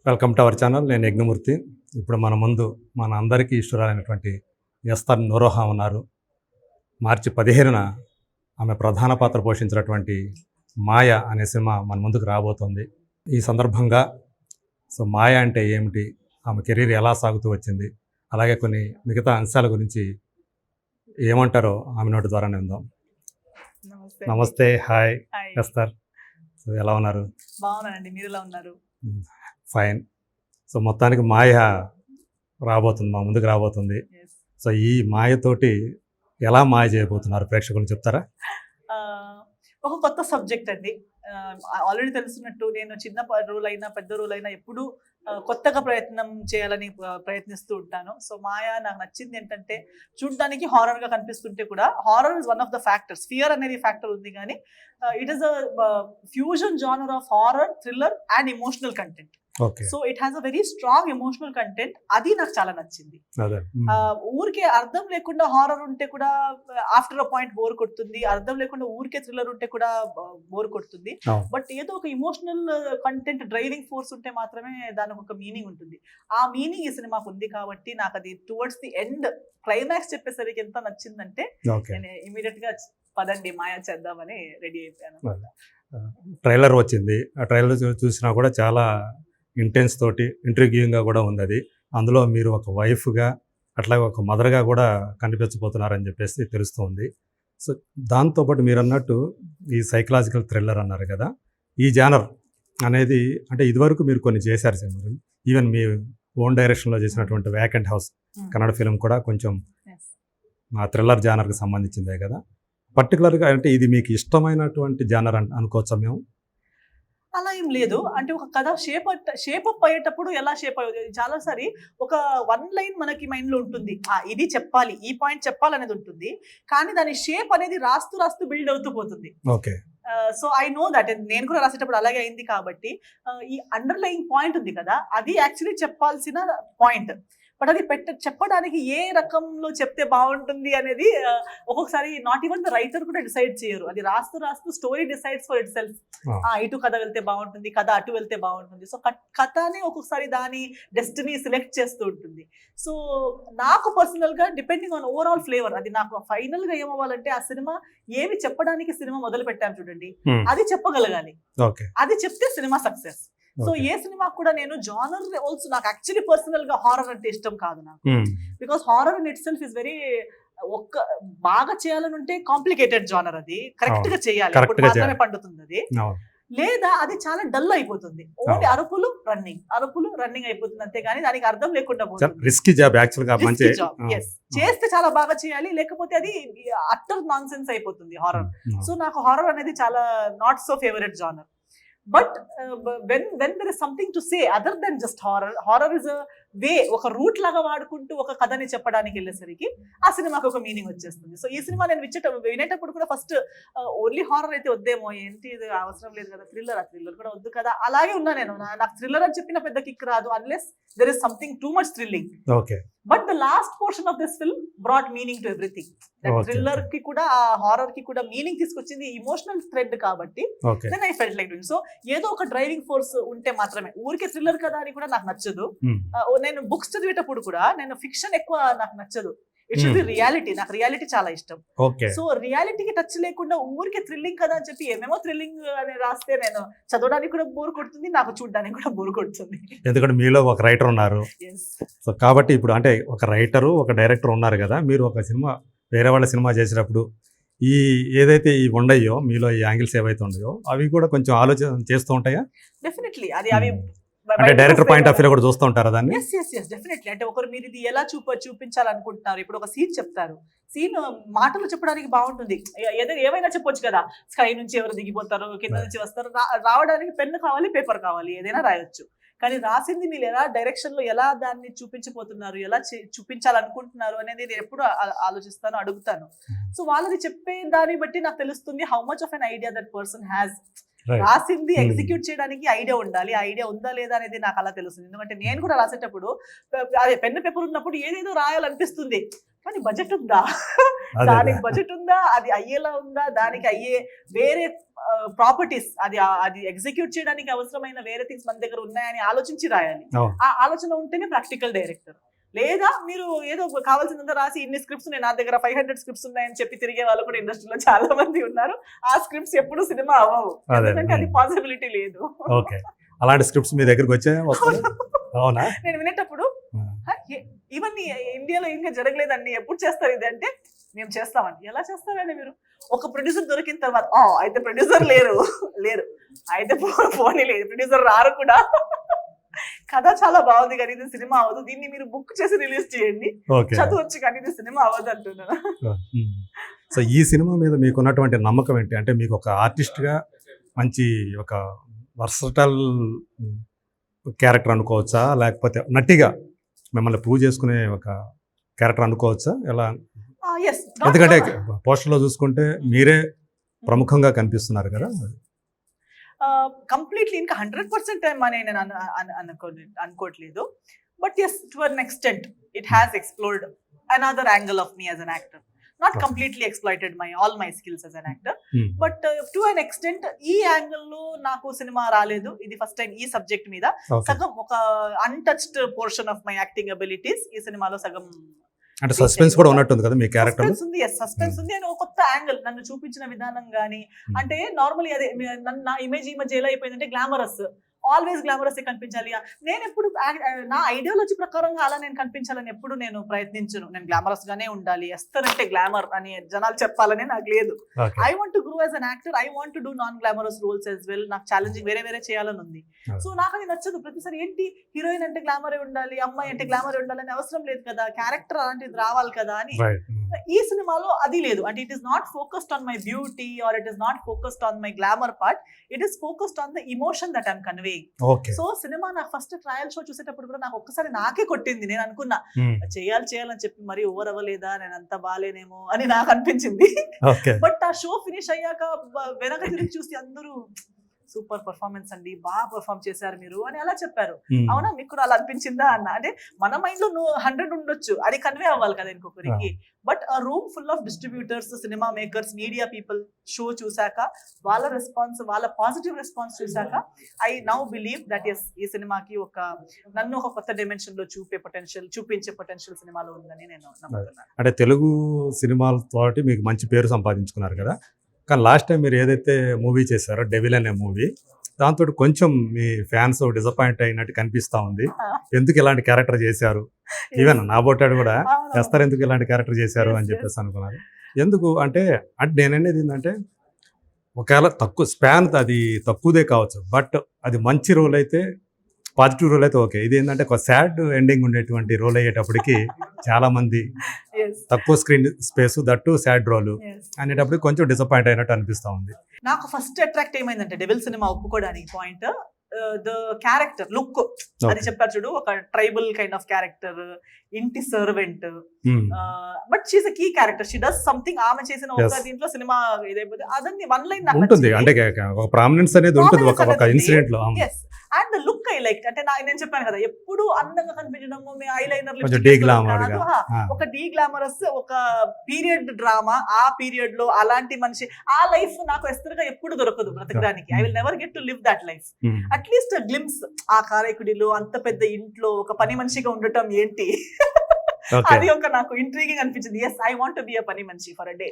Welcome to our channel. నేను యజ్ఞమూర్తి. ఇప్పుడు మన ముందు మన అందరికీ ఇష్టరాలైనటువంటి ఎస్తర్ నూరోహా ఉన్నారు. మార్చి 15న ఆమె ప్రధాన పాత్ర పోషించినటువంటి మాయ అనే సినిమా మన ముందుకు రాబోతోంది. ఈ సందర్భంగా మాయ అంటే ఏమిటి, ఆమె కెరీర్ ఎలా సాగుతూ వచ్చింది, అలాగే కొన్ని మిగతా అంశాల గురించి ఏమంటారో ఆమె నోటి ద్వారానే ఉందాం. నమస్తే. Hi Esther. ఎలా ఉన్నారు? బాగున్నానండి, మీరు ఎలా ఉన్నారు? ఫైన్. మొత్తానికి మాయ రాబోతుంది, మా ముందుకు రాబోతుంది. ఈ మాయతోటి ఎలా మాయ చేయబోతున్నారు ప్రేక్షకులు చెప్తారా? ఒక కొత్త సబ్జెక్ట్ అండి. ఆల్రెడీ తెలుసున్నట్టు నేను చిన్న రోల్ అయినా పెద్ద రోల్ అయినా ఎప్పుడు కొత్తగా ప్రయత్నం చేయాలని ప్రయత్నిస్తూ ఉంటాను. సో మాయ నాకు నచ్చింది ఏంటంటే, చూడడానికి హారర్ గా కనిపిస్తుంటే కూడా horror is one of the factors. Fear అనేది ఫ్యాక్టర్ ఉంది, కానీ it is a fusion genre of horror, thriller and emotional content. So it has a very strong emotional content. అది నాకు చాలా నచ్చింది. ఊరికే అర్థం లేకుండా హారర్ ఉంటే కూడా ఆఫ్టర్ అ పాయింట్ బోర్ కొడుతుంది, అర్థం లేకుండా ఊరికే థ్రిల్లర్ ఉంటే కూడా బోర్ కొడుతుంది. బట్ ఏదో ఒక ఇమోషనల్ కంటెంట్ డ్రైవింగ్ ఫోర్స్ ఉంటే మాత్రమే దానికి ఒక మీనింగ్ ఉంటుంది. ఆ మీనింగ్ ఈ సినిమాకు ఉంది కాబట్టి నాకు అది టువర్డ్స్ ది ఎండ్ క్లైమాక్స్ చెప్పేసరికి ఎంత నచ్చిందంటే నేను ఇమీడియట్ గా పదండి మాయా చేద్దామని రెడీ అయిపోయాను. ట్రైలర్ వచ్చింది, ఆ ట్రైలర్ చూసినా కూడా చాలా ఇంటెన్స్ తోటి ఇంట్రిగ్యూయింగ్గా కూడా ఉంది. అది అందులో మీరు ఒక వైఫ్గా అట్లాగే ఒక మదర్గా కూడా కనిపించబోతున్నారని చెప్పేసి తెలుస్తుంది. సో దాంతోపాటు మీరు అన్నట్టు ఈ సైకలాజికల్ థ్రిల్లర్ అన్నారు కదా, ఈ జానర్ అనేది అంటే ఇదివరకు మీరు కొన్ని చేశారు సినిమాలు. ఈవెన్ మీ ఓన్ డైరెక్షన్లో చేసినటువంటి వ్యాకెంట్ హౌస్ కన్నడ ఫిలిం కూడా కొంచెం ఆ థ్రిల్లర్ జానర్కి సంబంధించిందే కదా. పర్టికులర్గా అంటే ఇది మీకు ఇష్టమైనటువంటి జానర్ అనుకోవచ్చా మేము? అలా ఏం లేదు. అంటే ఒక కథ షేప్ అప్ అయ్యేటప్పుడు ఎలా షేప్ అయ్యేది, చాలాసారి ఒక వన్ లైన్ మనకి మైండ్ లో ఉంటుంది, ఇది చెప్పాలి, ఈ పాయింట్ చెప్పాలనేది ఉంటుంది, కానీ దాని షేప్ అనేది రాస్తూ రాస్తూ బిల్డ్ అవుతూ పోతుంది. So I know that. నేను కూడా రాసేటప్పుడు అలాగే అయింది. కాబట్టి ఈ అండర్లైన్ పాయింట్ ఉంది కదా, అది యాక్చువల్లీ చెప్పాల్సిన పాయింట్. బట్ అది చెప్పడానికి ఏ రకంలో చెప్తే బాగుంటుంది అనేది ఒక్కొక్కసారి నాట్ ఈవెన్ ద రైటర్ కూడా డిసైడ్ చేయరు. అది రాస్తూ రాస్తూ story decides for it self. ఇటు కథ వెళ్తే బాగుంటుంది, కథ అటు వెళ్తే బాగుంటుంది. సో కథనే ఒక్కొక్కసారి దాని డెస్టినీ సెలెక్ట్ చేస్తూ ఉంటుంది. సో నాకు పర్సనల్ గా డిపెండింగ్ ఆన్ ఓవరాల్ ఫ్లేవర్, అది నాకు ఫైనల్ గా ఏమవ్వాలంటే ఆ సినిమా ఏమి చెప్పడానికి సినిమా మొదలు పెట్టాను చూడండి, అది చెప్పగలగాలి. అది చెప్తే సినిమా సక్సెస్. సో ఏ సినిమా కూడా నేను జానర్ ఆల్సో, నాకు యాక్చువల్లీ పర్సనల్ గా హారర్ అంటే ఇష్టం కాదు నాకు. Because horror in it self is very, బాగా చేయాలని ఉంటే కాంప్లికేటెడ్ జానర్. అది కరెక్ట్ గా చేయాలి, మాత్రమే పండుతుంది అది. లేదా అది చాలా డల్ అయిపోతుంది, ఓన్లీ అరుపులు రన్నింగ్ అయిపోతుంది అంతే, కానీ దానికి అర్థం లేకుండా పోతుంది. చేస్తే చాలా బాగా చేయాలి, లేకపోతే అది అట్టర్ నాన్ సెన్స్ అయిపోతుంది హారర్. సో నాకు హారర్ అనేది చాలా not so favourite genre. But when there is something to say other than just horror is a way, ఒక రూట్ లాగా వాడుకుంటూ ఒక కథని చెప్పడానికి వెళ్ళేసరికి ఆ సినిమాకి ఒక మీనింగ్ వచ్చేస్తుంది. సో ఈ సినిమా నేను వినేటప్పుడు కూడా ఫస్ట్ ఓన్లీ హారర్ అయితే వద్దేమో, ఏంటి ఇది అవసరం లేదు కదా, థ్రిల్లర్ కూడా వద్దు కదా, అలాగే ఉన్నా నేను. నాకు థ్రిల్లర్ అని చెప్పిన పెద్ద కిక్ రాదు unless there is something too much thrilling. But the last portion of this film brought meaning to everything. Thriller కి కూడా హారర్ కి కూడా మీనింగ్ తీసుకొచ్చింది ఎమోషనల్ థ్రెడ్ కాబట్టి then I felt like doing. So ఏదో ఒక డ్రైవింగ్ ఫోర్స్ ఉంటే మాత్రమే. ఊరికే థ్రిల్లర్ కదా అని కూడా నాకు నచ్చదు. నేను బుక్స్ చదివేటప్పుడు కూడా నేను ఫిక్షన్ ఎక్కువ నాకు నచ్చదు. It should be reality. నాకు రియాలిటీ చాలా ఇష్టం. సో రియాలిటీకి టచ్ లేకుండా ఊరికే థ్రిల్లింగ్ కదా అని చెప్పి ఏమేమో థ్రిల్లింగ్ అని రాస్తే నేను చదవడానికి కూడా బోర్ కొడుతుంది, నాకు చూడడానికి కూడా బోర్ కొడుతుంది. ఎందుకంటే మీలో ఒక రైటర్ ఉన్నారు. సో కాబట్టి ఇప్పుడు అంటే ఒక రైటరు ఒక డైరెక్టర్ ఉన్నారు కదా, మీరు ఒక సినిమా వేరే వాళ్ళ సినిమా చేసేటప్పుడు ఈ ఏదైతే ఈ ఉండయో మీలో ఈ యాంగిల్స్ ఏవైతే ఉన్నాయో అవి కూడా కొంచెం ఆలోచన చేస్తూ ఉంటాయా? డెఫినెట్లీ. అది అవి అంటే డైరెక్టర్ పాయింట్ ఆఫ్ వ్యూ కూడా చూస్తూ ఉంటారా దాన్ని? yes definitely. అంటే ఒకరు మీరు ఇది ఎలా చూపించాలనుకుంటున్నారు, ఇప్పుడు ఒక సీన్ చెప్తారు, సీన్ మాటలు చెప్పడానికి బాగుంటుంది, ఏమైనా చెప్పొచ్చు కదా, స్కై నుంచి ఎవరు దిగిపోతారు, కింద నుంచి వస్తారు, రావడానికి పెన్ను కావాలి, పేపర్ కావాలి, ఏదైనా రాయొచ్చు. కానీ రాసింది మీరు ఎలా డైరెక్షన్ లో ఎలా దాన్ని చూపించబోతున్నారు, ఎలా చూపించాలనుకుంటున్నారు అనేది నేను ఎప్పుడు ఆలోచిస్తాను, అడుగుతాను. సో వాళ్ళది చెప్పే దాన్ని బట్టి నాకు తెలుస్తుంది how much of an idea that person has. Right. రాసింది ఎగ్జిక్యూట్ చేయడానికి ఐడియా ఉండాలి. ఆ ఐడియా ఉందా లేదా అనేది నాకు అలా తెలుస్తుంది. ఎందుకంటే నేను కూడా రాసేటప్పుడు అదే పెన్ పేపర్ ఉన్నప్పుడు ఏదేదో రాయాలనిపిస్తుంది. కానీ బడ్జెట్ ఉందా? అదే. దానికి బడ్జెట్ ఉందా? అది అయ్యేలా ఉందా? దానికి అయ్యే వేరే ప్రాపర్టీస్ అది ఎగ్జిక్యూట్ చేయడానికి అవసరమైన వేరే థింగ్స్ మన దగ్గర ఉన్నాయని ఆలోచించి రాయాలి. అవును. ఆ ఆలోచన ఉంటేనే ప్రాక్టికల్ డైరెక్టర్. లేదా మీరు ఏదో కావాల్సినంత రాసి ఇన్ని స్క్రిప్ట్స్ నా దగ్గర 500 స్క్రిప్ట్స్ ఉన్నాయని చెప్పి తిరిగే వాళ్ళు కూడా ఇండస్ట్రీలో చాలా మంది ఉన్నారు. ఆ స్క్రిప్ట్స్ ఎప్పుడు సినిమా అవ్వవు. అదే. ఎందుకంటే అది పాసిబిలిటీ లేదు. ఓకే. అలాంటి స్క్రిప్ట్స్ మీ దగ్గరికి వచ్చాయా? వస్తాయి? అవునా? నేను వినేటప్పుడు ఇవన్నీ ఇండియాలో ఇంకా జరగలేదండి, ఎప్పుడు చేస్తారు ఇది అంటే మేము చేస్తామండి. ఎలా చేస్తారండి మీరు? ఒక ప్రొడ్యూసర్ దొరికిన తర్వాత అయితే ప్రొడ్యూసర్ లేరు అయితే పోనీ లేదు, ప్రొడ్యూసర్ రారు కూడా. కథ చాలా బాగుంది కానీ ఇది సినిమా అవ్వదు, దీన్ని మీరు బుక్ చేసి రిలీజ్ చేయండి, ఓకే. చదవచ్చు కానీ ఇది సినిమా అవ్వదు అంటున్నాను. సో ఈ సినిమా మీద మీకు ఉన్నటువంటి నమ్మకం ఏంటి? అంటే మీకు ఒక ఆర్టిస్ట్గా మంచి ఒక వర్సటల్ క్యారెక్టర్ అనుకోవచ్చా, లేకపోతే నటిగా మిమ్మల్ని ప్రూవ్ చేసుకునే ఒక క్యారెక్టర్ అనుకోవచ్చా? ఎలా? Yes, ఎందుకంటే పోస్టర్లో చూసుకుంటే మీరే ప్రముఖంగా కనిపిస్తున్నారు కదా. కంప్లీట్లీ ఇంకా 100% అని నేను అనుకోవట్లేదు. But yes, to an extent it has explored another angle of me as an actor. Not completely exploited all my skills as an actor, but to an extent ఈ యాంగిల్ లో నాకు సినిమా రాలేదు. ఇది first time ఈ subject మీద సగం ఒక untouched portion of my acting abilities ఈ సినిమాలో సగం. అంటే సస్పెన్స్ కూడా ఉన్నట్టుంది కదా మీ క్యారెక్టర్. సస్పెన్స్ ఉంది అని ఒక కొత్త యాంగిల్ నన్ను చూపించిన విధానం గానీ, అంటే నార్మల్లీ అదే నా ఇమేజ్ ఈ మధ్య ఎలా అయిపోయిందంటే గ్లామరస్, ఆల్వేస్ గ్లామరస్ కనిపించాలి. నేను ఎప్పుడు నా ఐడియాలజీ ప్రకారంగా అలా నేను కనిపించాలని ఎప్పుడు నేను ప్రయత్నించను. నేను గ్లామరస్ గానే ఉండాలి, ఎస్తర్ అంటే గ్లామర్ అని జనాలు చెప్పాలని నాకు లేదు. I want to grow as an actor, I want to do non glamorous roles as well. నాకు ఛాలెంజింగ్ వేరే చేయాలని ఉంది. సో నాకు అది నచ్చదు. ప్రతిసారి ఏంటి హీరోయిన్ అంటే గ్లామరే ఉండాలి, అమ్మాయి అంటే గ్లామరే ఉండాలని అవసరం లేదు కదా, క్యారెక్టర్ అలాంటిది రావాలి కదా అని. ఈ సినిమాలో అది లేదు. అంటే it is not focused on my beauty or it is not focused on my glamour part, it is focused on the emotion that I'm conveying. So cinema నాకు ఫస్ట్ ట్రయల్ షో చూసేటప్పుడు కూడా నాకు ఒక్కసారి నాకే కొట్టింది. నేను అనుకున్నా చేయాలని చెప్పి మరి ఓవర్ అవ్వలేదా, నేను అంత బాలేనేమో అని నాకు అనిపించింది. బట్ ఆ షో ఫినిష్ అయ్యాక వెనక తిరిగి చూసి అందరూ సూపర్ పర్ఫార్మెన్స్ అండి, బాగా పర్ఫార్మ్ చేశారు మీరు అని అలా చెప్పారు. అవునా, మీకు కూడా అలా అనిపించిందా అన్న. అంటే మన మైండ్ లో 100 ఉండొచ్చు, అది కన్వే అవ్వాలి కదా ఇంకొకరికి. బట్ ఆ room full of distributors, cinema makers, media people show చూసాక వాళ్ళ రెస్పాన్స్, వాళ్ళ పాజిటివ్ రెస్పాన్స్ చూసాక I now believe that yes ఈ సినిమాకి నన్ను ఒక కొత్త డైమెన్షన్ లో చూపించే పొటెన్షియల్ సినిమాలో ఉందని నేను నమ్ముతున్నాను. అంటే తెలుగు సినిమాలతో మీకు మంచి పేరు సంపాదించుకున్నారు కదా. కానీ లాస్ట్ టైం మీరు ఏదైతే మూవీ చేశారో డెవిల్ అనే మూవీ, దాంతో కొంచెం మీ ఫ్యాన్స్ డిసప్పాయింట్ అయినట్టు కనిపిస్తా ఉంది. ఎందుకు ఇలాంటి క్యారెక్టర్ చేశారు, ఈవెన్ నాబోటాడు కూడా చేస్తారు, ఎందుకు ఇలాంటి క్యారెక్టర్ చేశారు అని చెప్పేసి అనుకున్నారు. ఎందుకు అంటే నేననేది ఏంటంటే ఒకవేళ తక్కువ స్పాన్ అది తక్కువదే కావచ్చు, బట్ అది మంచి రోల్ అయితే, పాజిటివ్ రోల్ అయితే ఓకే. ఇది ఏంటంటే ఒక సాడ్ ఎండింగ్ ఉండేటువంటి రోల్ అయ్యేటప్పటికి చాలా మంది తక్కువ screen space, that sad role అనేటప్పుడు కొంచెం డిసప్పాయింట్ అయినట్టు అనిపిస్తా ఉంది. నాకు ఫస్ట్ అట్రాక్ట్ ఏమైందంటే డెవిల్ సినిమా ఒప్పుకోవడానికి పాయింట్ ద క్యారెక్టర్ లుక్. అది చెప్పారు చూడు, ఒక ట్రైబల్ కైండ్ ఆఫ్ క్యారెక్టర్, ఇంటి servant, but she's a key character, she does something. ఆమె చేసిన ఒక దీంట్లో సినిమా ఇదైపోతే అదని వన్ లైన్ ఉంటుంది. అంటే ఒక ప్రామినెన్స్ అనేది ఉంటుంది ఒక ఇన్సిడెంట్ లో. And the look I like. అంటే నేను చెప్పాను కదా, ఎప్పుడు అందంగా కనిపించడము, ఐలైనర్, ఒక డీ గ్లామరస్, ఒక పీరియడ్ డ్రామా, ఆ పీరియడ్ లో అలాంటి మనిషి, ఆ లైఫ్ నాకు ఎస్తరుగా ఎప్పుడు దొరకదు బ్రతకడానికి. I will never get to live that life. At least glimpse, ఆ కారైకుడిలో అంత పెద్ద ఇంట్లో ఒక పని మనిషిగా ఉండటం ఏంటి, అది ఒక నాకు ఇంట్రీగింగ్ అనిపించింది. Yes, I want to be a పని మనిషి for a day.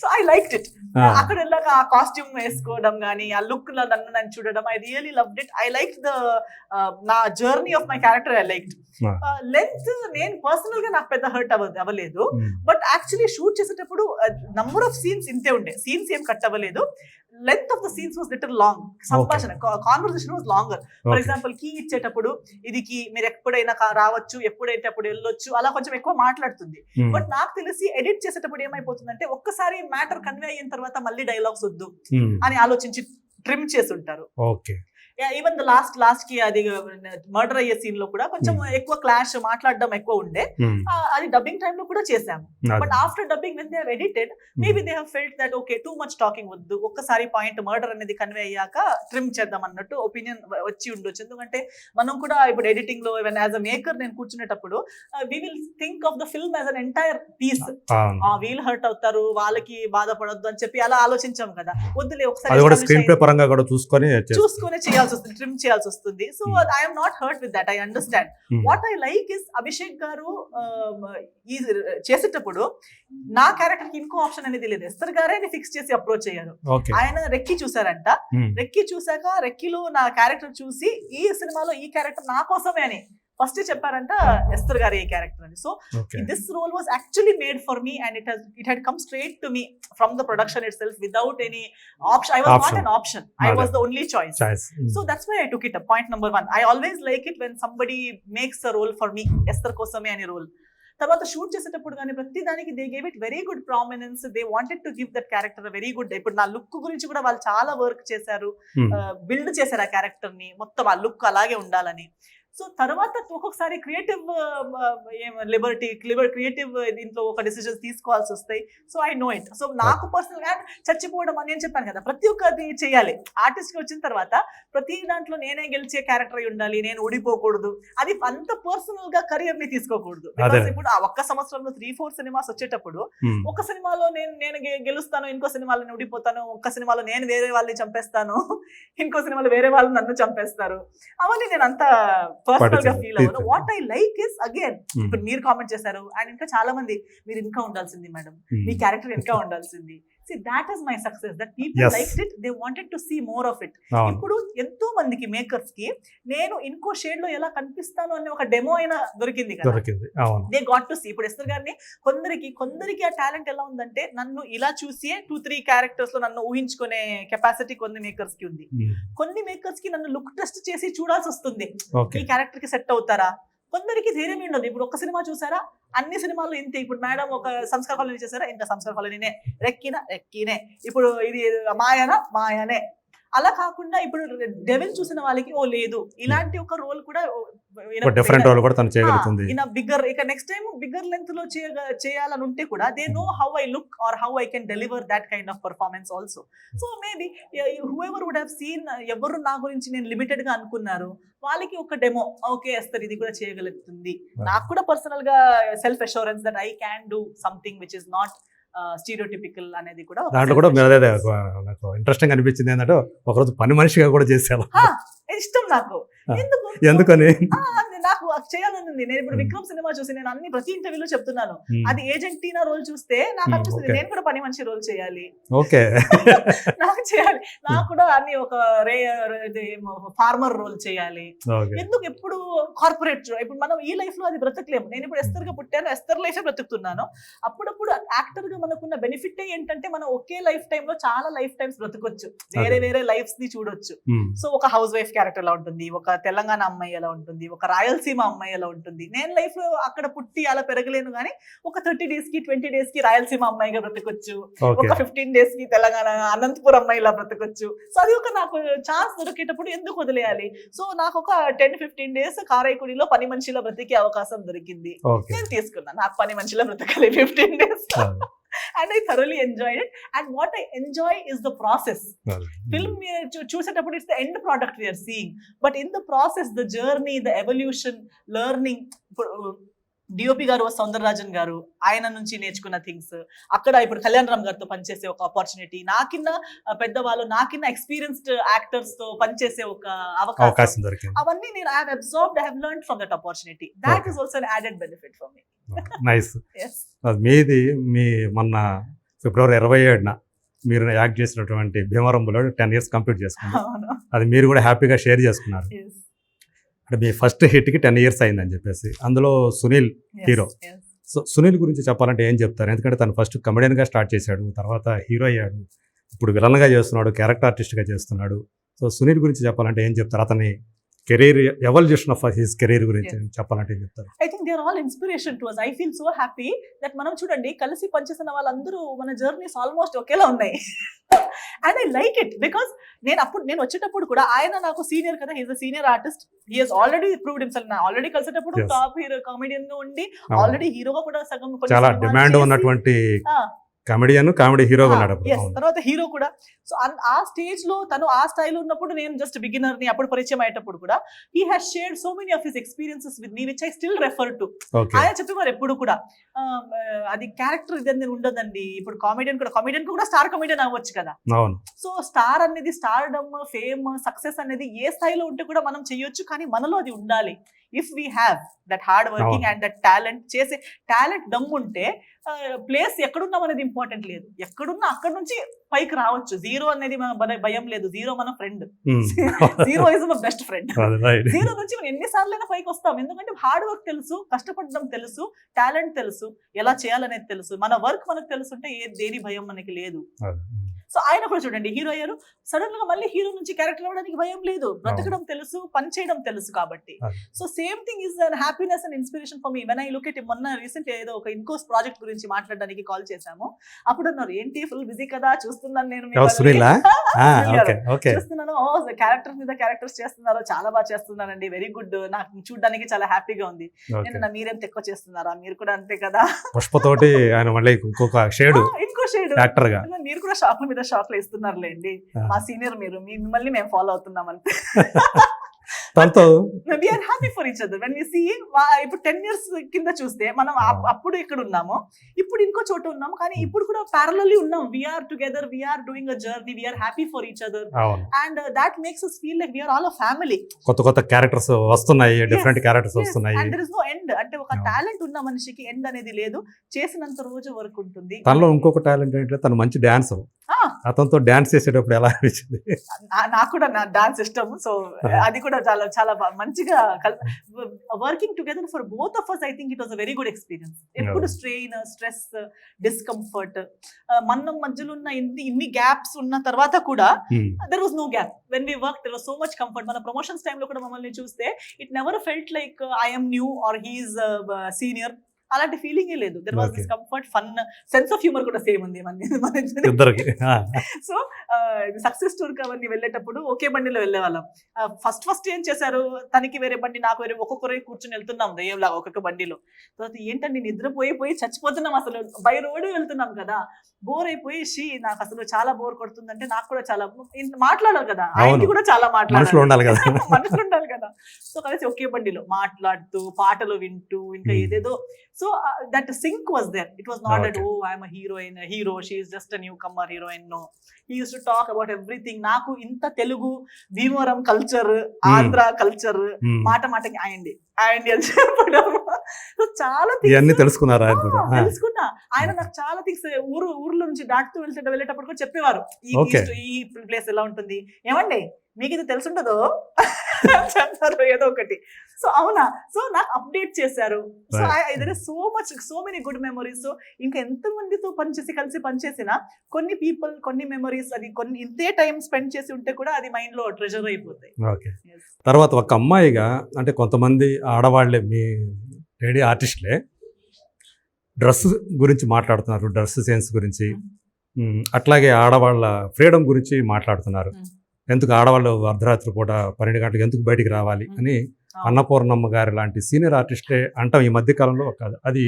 So I liked it. అక్కడ వెళ్ళాక ఆ కాస్ట్యూమ్ వేసుకోవడం కానీ, ఆ లుక్ లో నన్ను చూడడం, I really loved it. I like నా journey of my character. I liked length. నేను పర్సనల్ గా నాకు పెద్ద హర్ట్ అవ్వలేదు, బట్ యాక్చువల్లీ షూట్ చేసేటప్పుడు నంబర్ ఆఫ్ సీన్స్ ఇంతే ఉండే, సీన్స్ ఏం కట్ అవ్వలేదు. Length of the scenes was little long. సంభాషణ, conversation was longer. For example, key ఇచ్చేటప్పుడు ఇది కీ, మీరు ఎప్పుడైనా రావచ్చు, ఎప్పుడైతే అప్పుడు వెళ్ళొచ్చు, అలా కొంచెం ఎక్కువ మాట్లాడుతుంది. బట్ నాకు తెలిసి ఎడిట్ చేసేటప్పుడు ఏమైపోతుందంటే, ఒక్కసారి మ్యాటర్ కన్వే అయిన తర్వాత మళ్ళీ డైలాగ్స్ వద్దు అని ఆలోచించి ట్రిమ్ చేసి ఉంటారు. ఈవెన్ లాస్ట్ కి అది మర్డర్ అయ్యే సీన్ లో కూడా కొంచెం ఎక్కువ క్లాష్ మాట్లాడడం ఎక్కువ ఉండే, అది డబ్బింగ్ టైమ్ లో కూడా చేసాము. But after dubbing when they have edited maybe they have felt that okay too much talking వద్దు, ఒక్కసారి పాయింట్ మర్డర్ అనేది కన్వే అయ్యాక ట్రిమ్ చేద్దాం అన్నట్టు ఒపీనియన్ వచ్చి ఉండొచ్చు. ఎందుకంటే మనం కూడా ఇప్పుడు ఎడిటింగ్ లో ఈవెన్ యాజ్ అ మేకర్ నేను కూర్చునేటప్పుడు we will think of the film as an entire piece. వీల్ హర్ట్ అవుతారు, వాళ్ళకి బాధపడొద్దు అని చెప్పి అలా ఆలోచించాం కదా, వద్దులే ఒకసారి స్క్రీన్ ప్లే పరంగా కూడా చూసుకొని చేయాల్సి వస్తుంది, ట్రిమ్ చేయాల్సి వస్తుంది. So I'm not hurt with that, I understand. What I like is Abhishek గారు ఈ చేసేటప్పుడు నా క్యారెక్టర్ కి ఇంకో ఆప్షన్ అనేది లేదు, ఎస్తర్ గారే ఫిక్స్ చేసి అప్రోచ్ అయ్యారు. ఆయన రెక్కి చూసారంట, రెక్కి చూసాక రెక్కిలో నా క్యారెక్టర్ చూసి ఈ సినిమాలో ఈ క్యారెక్టర్ నా కోసమే అని ఫస్ట్ చెప్పారంట ఎస్తర్ గారు ఈ క్యారెక్టర్ అని. So this role was actually made for me and it had come straight to me from the production itself without any option. I was not an option, I was the only choice. So that's why I took it up. Point number 1, I always like it when somebody makes a role for me, Esther కోసమే అని role. తర్వాత shoot చేసేటప్పుడు కానీ ప్రతి దానికి they gave it very good prominence, they wanted to give that character very good. ఇప్పుడు నా look గురించి కూడా వాళ్ళు చాలా వర్క్ చేశారు, బిల్డ్ చేశారు ఆ క్యారెక్టర్ ని, మొత్తం ఆ లుక్ అలాగే ఉండాలని. సో తర్వాత ఒక్కొక్కసారి క్రియేటివ్ క్రియేటివ్ దీంట్లో ఒక డిసిజన్స్ తీసుకోవాల్సి వస్తాయి. So I know it. So నాకు పర్సనల్ గా చచ్చిపోవడం అని నేను చెప్పాను కదా, ప్రతి ఒక్కటి చేయాలి. ఆర్టిస్ట్ కి వచ్చిన తర్వాత ప్రతి దాంట్లో నేనే గెలిచే క్యారెక్టర్ అయి ఉండాలి, నేను ఓడిపోకూడదు, అది అంత పర్సనల్ గా కెరియర్ ని తీసుకోకూడదు. ఇప్పుడు ఆ ఒక్క సంవత్సరంలో 3-4 సినిమాస్ వచ్చేటప్పుడు ఒక సినిమాలో నేను గెలుస్తాను, ఇంకో సినిమాలో నేను ఓడిపోతాను, ఒక్క సినిమాలో నేను వేరే వాళ్ళని చంపేస్తాను, ఇంకో సినిమాలో వేరే వాళ్ళు నన్ను చంపేస్తారు, అవన్నీ నేను అంత పర్సనల్ గా ఫీల్ అవ్వను. What I like is again, ఇప్పుడు మీరు కామెంట్ చేశారు అండ్ ఇంకా చాలా మంది మీరు ఇంకా ఉండాల్సింది మేడం, మీ క్యారెక్టర్ ఇంకా ఉండాల్సింది. See, that is my success, that people liked it, they wanted to see more of it. ఇప్పుడు ఎంతో మందికి మేకర్స్ కి నేను ఇంకో షేడ్ లో ఎలా కనిపిస్తాను అనే ఒక డెమో అయినా దొరికింది కదా, దే గాట్ టు సీ. ఇప్పుడు ఎస్తర్ గారిని కొందరికి ఆ టాలెంట్ ఎలా ఉందంటే నన్ను ఇలా చూసి 2-3 క్యారెక్టర్స్ లో నన్ను ఊహించుకునే కెపాసిటీ కొన్ని మేకర్స్ కి ఉంది. కొన్ని మేకర్స్ కి నన్ను లుక్ టెస్ట్ చేసి చూడాల్సి వస్తుంది, ఈ క్యారెక్టర్ కి సెట్ అవుతారా. కొందరికి ధైర్యం ఉండదు. ఇప్పుడు ఒక్క సినిమా చూసారా, అన్ని సినిమాల్లో ఇంతే. ఇప్పుడు మేడం ఒక సంస్కార కాలనీ చేశారా, ఇంకా సంస్కార కాలనీనే, రెక్కినే, ఇప్పుడు ఇది మాయనే. అలా కాకుండా ఇప్పుడు డెవిల్ చూసిన వాళ్ళకి ఓ లేదు, ఇలాంటి ఒక రోల్ కూడా డిఫరెంట్ రోల్ కూడా తను చేయగలుగుతుంది. బిగ్గర్ ఇక నెక్స్ట్ టైం బిగ్గర్ లెంత్ లో చేయాలని ఉంటే కూడా they know how I look or how I can deliver that kind of performance also. So maybe whoever would have seen, ఎవరు నా గురించి నేను లిమిటెడ్ గా అనుకున్నారు, వాళ్ళకి ఒక డెమో ఓకే ఎస్తర్ ఇది కూడా చేయగలుగుతుంది. నాకు కూడా పర్సనల్ గా self assurance that I can do something which is not stereotypical అనేది కూడా. దాంట్లో కూడా నాకు ఇంట్రెస్టింగ్ అనిపించింది ఏంటంటే ఒకరోజు పని మనిషిగా కూడా చేశాను, ఇష్టం నాకు. ఎందుకని నాకు చేయాలని ఉంది. నేను ఇప్పుడు విక్రమ్ సినిమా చూసి నేను అన్ని ప్రతి ఇంటర్వ్యూలో చెప్తున్నాను, అది ఏజెంట్ టీనా రోల్ చూస్తే నాకు అనిపిస్తుంది నేను కూడా పని మనిషి రోల్ చేయాలి, నాకు చేయాలి, నాకు కూడా అన్ని ఒక ఫార్మర్ రోల్ చేయాలి. ఎందుకు ఎప్పుడు కార్పొరేట్, ఇప్పుడు మనం ఈ లైఫ్ లో అది బ్రతకలేము. నేను ఇప్పుడు ఎస్తర్ గా పుట్టాను, ఎస్తర్ లైఫ్ బ్రతుకుతున్నాను. అప్పుడప్పుడు యాక్టర్ గా మనకున్న బెనిఫిట్ ఏంటంటే మనం ఒకే లైఫ్ టైమ్ లో చాలా లైఫ్ టైమ్స్ బ్రతకొచ్చు, వేరే లైఫ్స్ ని చూడొచ్చు. సో ఒక హౌస్ వైఫ్ క్యారెక్టర్ ఎలా ఉంటుంది, ఒక తెలంగాణ అమ్మాయి ఎలా ఉంటుంది, ఒక రాయలసీమ అమ్మాయి ఎలా ఉంటుంది. నేను లైఫ్ లో అక్కడ పుట్టి అలా పెరగలేను, కానీ ఒక 30 days కి 20 days కి రాయలసీమ అమ్మాయిగా బ్రతకొచ్చు, ఒక 15 days కి తెలంగాణ అనంతపురం అమ్మాయి ఇలా బ్రతకొచ్చు. సో అది ఒక నాకు ఛాన్స్ దొరికేటప్పుడు ఎందుకు వదిలేయాలి. సో నాకు ఒక 10-15 days కారైకుడిలో పని మనిషిలో బ్రతికే అవకాశం దొరికింది, నేను తీసుకున్నాను. నాకు పని మనిషిలో బ్రతకాలి 15 days. And I thoroughly enjoyed it. And what I enjoy is the process. Film చూసేటప్పుడు it's the end product we are seeing. But in the process, the journey, the evolution, learning. DOP గారు సౌందరరాజన్ గారు, ఆయన నుంచి నేర్చుకున్న things, అక్కడ ఇప్పుడు కళ్యాణ్ రామ్ గారితో పనిచేసే ఒక ఆపర్చునిటీ, నాకిన్న పెద్దవాళ్ళు నాకిన్న ఎక్స్పీరియన్స్డ్ యాక్టర్స్ తో పనిచేసే ఒక అవకాశం, అవన్నీ నేను I have absorbed, I have learned from that opportunity. That is also an added benefit for me. Nice. మీది మొన్న ఫిబ్రవరి 27న మీరు యాక్ట్ చేసినటువంటి భీమవరంలో 10 years కంప్లీట్ చేసుకున్నారు. అది మీరు కూడా హ్యాపీగా షేర్ చేసుకున్నారు. అంటే మీ ఫస్ట్ హిట్కి 10 years అయిందని చెప్పేసి, అందులో సునీల్ హీరో. సో సునీల్ గురించి చెప్పాలంటే ఏం చెప్తారు? ఎందుకంటే తను ఫస్ట్ కమెడియన్గా స్టార్ట్ చేశాడు, తర్వాత హీరో అయ్యాడు, ఇప్పుడు విలన్గా చేస్తున్నాడు, క్యారెక్టర్ ఆర్టిస్ట్గా చేస్తున్నాడు. సో సునీల్ గురించి చెప్పాలంటే ఏం చెప్తారు? అతని career evolution of his career గురించి చెప్పాలంటే ఏం చెప్తారు? I think they are all inspiration to us. I feel so happy that మనం చూడండి కలిసి పనిచేసిన వాళ్ళందరూ మన జర్నీస్ ఆల్మోస్ట్ ఒకేలా ఉన్నాయి. And I like it because నేను వచ్చేటప్పుడు కూడా ఆయన నాకు సీనియర్ కదా, he's a senior artist, he has already proved himself. Already కలిసేటప్పుడు Yes. టాప్ హీరో కామెడియన్ గా ఉండి అవును. ఆల్రెడీ హీరోగా కూడా సగం కొన్ని చాలా సినిమాలు డిమాండ్ చేసి, ఉన్నటువంటి ఆ, కామెడియన్, కామెడీ హీరోగా ఆ, ఉన్నాడు అప్పుడు. yes, అవును. తర్వాత హీరో కూడా. సో ఆ స్టేజ్ లో తను ఆ స్థాయిలో ఉన్నప్పుడు నేను జస్ట్ బిగినర్ ని అప్పుడు పరిచయం అయ్యేటప్పుడు కూడా he has shared so many of his experiences with me which I still refer to. Okay. ఆయన చెప్పేవారు ఎప్పుడు కూడా అది క్యారెక్టర్ ఇదని ఉండదండి. ఇప్పుడు కామెడియన్ కూడా స్టార్ కామెడియన్ అవ్వచ్చు కదా. అవును. సో స్టార్ అనేది స్టార్డమ్, ఫేమ్, సక్సెస్ అనేది ఏ స్థాయిలో ఉంటే కూడా మనం చేయొచ్చు, కానీ మనలో అది ఉండాలి. If we have that hard working and that talent, చేసే టాలెంట్ దమ్ ఉంటే ప్లేస్ ఎక్కడున్నాం అనేది ఇంపార్టెంట్ లేదు. ఎక్కడున్నా అక్కడ నుంచి పైకి రావచ్చు. జీరో అనేది మన భయం లేదు. జీరో మన friend. Zero is my best friend. Zero నుంచి మనం ఎన్నిసార్లైనా పైకి వస్తాం. ఎందుకంటే హార్డ్ వర్క్ తెలుసు, కష్టపడడం తెలుసు, టాలెంట్ తెలుసు, ఎలా చేయాలనేది తెలుసు. మన వర్క్ మనకు తెలుసుంటే దేని భయం మనకి లేదు. సో ఆయన కూడా చూడండి హీరో అయ్యారు, సడన్ గా మళ్ళీ హీరో నుంచి క్యారెక్టర్ అవ్వడానికి భయం లేదు. బ్రతకడం తెలుసు, పని చేయడం తెలుసు కాబట్టి. So same thing is happiness and inspiration for me. When I look at మొన్న రీసెంట్ ఏదో ఒక ఇన్కోర్స్ ప్రాజెక్ట్ గురించి మాట్లాడడానికి కాల్ చేశాము. అప్పుడు అన్నారు ఏంటి ఫుల్ బిజీ కదా, చూస్తున్నాను నేను చూస్తున్నాను, క్యారెక్టర్స్ మీద క్యారెక్టర్స్ చేస్తున్నారు, చాలా బాగా చేస్తున్నారండి, వెరీ గుడ్, నాకు చూడడానికి చాలా హ్యాపీగా ఉంది. నేను మీరేం ఎక్కువ చేస్తున్నారా, మీరు కూడా అంతే కదా. పుష్పతోటి ఆయన మళ్ళీ ఇంకో షేడ్, ఇంకో షేడ్ యాక్టర్ గా మీరు కూడా షాప్ల మీద షాప్లు ఇస్తున్నారులేండి, మా సీనియర్ మీరు, మిమ్మల్ని మేము ఫాలో అవుతున్నాం అంతే. తనతో we are happy for each other when we see. ఇప్పుడు 10 years కింద చూస్తే మనం అప్పుడు ఇక్కడ ఉన్నాము, ఇప్పుడు ఇంకో చోట ఉన్నాము, కానీ ఇప్పుడు కూడా parallelly ఉన్నాం. we are together, we are doing a journey, we are happy for each other, and that makes us feel like we are all a family. కొత్త క్యారెక్టర్స్ వస్తున్నాయి, డిఫరెంట్ క్యారెక్టర్స్ వస్తున్నాయి. and there is no end. అంటే ఒక talent ఉన్న మనిషికి end అనేది లేదు, చేసినంత రోజు వరకు ఉంటుంది. తనలో ఇంకొక టాలెంట్ ఏంటంటే తను మంచి డాన్సర్. అతనితో డాన్స్ చేసేటప్పుడు ఎలా అనిపించింది? నాకు కూడా నా డాన్స్ ఇష్టం. సో అది కూడా చాలా చాలా మంచిగా working together for both of us. I think it was a very good experience. ఎప్పుడు స్ట్రెయిన్, స్ట్రెస్, డిస్కంఫర్ట్, మన మధ్యలో ఉన్న ఇన్ని గ్యాప్స్ ఉన్న తర్వాత కూడా there was no gap. When we work there was so much comfort. మన ప్రమోషన్స్ టైంలో కూడా మమ్మల్ని చూస్తే it never felt like I am new or he's senior. అలాంటి ఫీలింగ్ లేదు. There was this comfort, fun, sense of humour కూడా same ఉంది మన ఇద్దరికి. సో సక్సెస్ స్టోర్ అవన్నీ వెళ్ళేటప్పుడు ఒకే బండిలో వెళ్ళే వాళ్ళం. ఫస్ట్ ఏం చేశారు, తనకి వేరే బండి, నాకు వేరే, ఒక్కొక్కరే కూర్చొని వెళ్తున్నాం దయ్యంలాగా ఒక్కొక్క బండిలో. తర్వాత ఏంటండి నిద్రపోయి చచ్చిపోతున్నాం, అసలు బై రోడ్ వెళ్తున్నాం కదా, బోర్ అయిపోయి నాకు అసలు చాలా బోర్ కొడుతుందంటే, నాకు కూడా చాలా మాట్లాడాలి కదా, ఆయనకి కూడా చాలా మనుషులు ఉండాలి కదా. సో కలిసి ఒకే బండిలో మాట్లాడుతూ, పాటలు వింటూ, ఇంకా ఏదేదో. So that sync was there. It was not that, oh, I am a hero, she is just a newcomer heroine. No, he used to talk about everything. Naku inta Telugu, Bhimavaram culture, Andhra culture, మాటకి అయ్యండి అని చెప్పడం. So చాలా ఇవన్నీ తెలుసుకున్నారా? తెలుసుకున్నా. ఆయన నాకు చాలా థింగ్స్ ఊర్లో నుంచి దాటుతూ వెళ్ళేటప్పుడు కూడా చెప్పేవారు, ఈ ప్లేస్ ఎలా ఉంటుంది, ఏమండి మీకు ఇది తెలుసుంటదో చెప్తారు ఏదో ఒకటి. సో అవునా, సో నాకు అప్డేట్ చేశారు. So there is so many good memories. So ఇంకా ఎంత మందితో కలిసి పనిచేసినా కొన్ని పీపుల్, కొన్ని మెమరీస్, అది కొన్ని ఇంతే టైం స్పెండ్ చేసి ఉంటే కూడా అది మైండ్ లో ట్రెజర్ అయిపోతాయి. ఓకే. తర్వాత ఒక అమ్మాయిగా, అంటే కొంతమంది ఆడవాళ్లే, మీ లేడీ ఆర్టిస్ట్లే డ్రెస్ గురించి మాట్లాడుతున్నారు, డ్రెస్ సెన్స్ గురించి, అట్లాగే ఆడవాళ్ళ ఫ్రీడమ్ గురించి మాట్లాడుతున్నారు. ఎందుకు ఆడవాళ్ళు అర్ధరాత్రి పూట 12 గంటలకు ఎందుకు బయటికి రావాలి అని అన్నపూర్ణమ్మ గారి లాంటి సీనియర్ ఆర్టిస్టే అంటాం ఈ మధ్య కాలంలో. అది